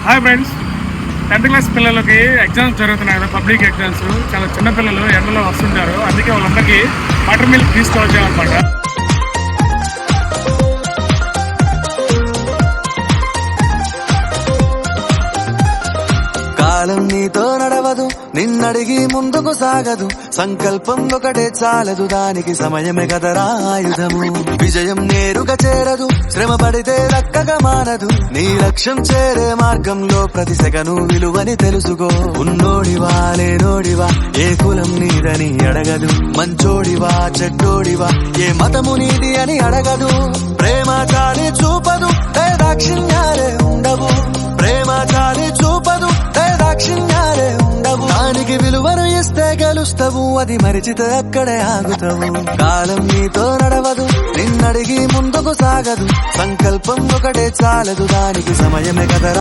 Hi friends, 10th class పిల్లలకి exams జరుగుతున్నాయి కదా, పబ్లిక్ ఎగ్జామ్స్. చాలా చిన్న పిల్లలు ఎండలో వస్తుంటారు, అందుకే వాళ్ళందరికీ బటర్ మిల్క్ తీసుకొచ్చామన్నమాట. కాలం నీతో నడవదు, నిన్నడిగి ముందుకు సాగదు. సంకల్పం ఒకటే చాలదు, దానికి సమయమే కదరా ఆయుధము. విజయం నేరుగా చేరదు, శ్రమ పడితే దక్కగా మారదు. నీ లక్ష్యం చేరే మార్గంలో ప్రతి సెకను విలువని తెలుసుకో. ఉన్నోడివా లేనోడివా, ఏ కులం నీదని అడగదు. మంచోడివా చెడ్డోడివా, ఏ మతము నీది అని అడగదు. ప్రేమ చాలి చూపదు, దాక్షిణ్యాలే ఉండవు. ప్రేమ చాలి చూపదు, దాక్షిణ్యాలే ఉండవు. దానికి విలువను ఇస్తే గెలుస్తావు, అది మరిచితే అక్కడే ఆగుతావు. కాలం నీతో నడవదు, నిన్నడిగి ముందుకు సాగదు. సంకల్పం ఒకటే చాలదు, దానికి సమయమే కదరా.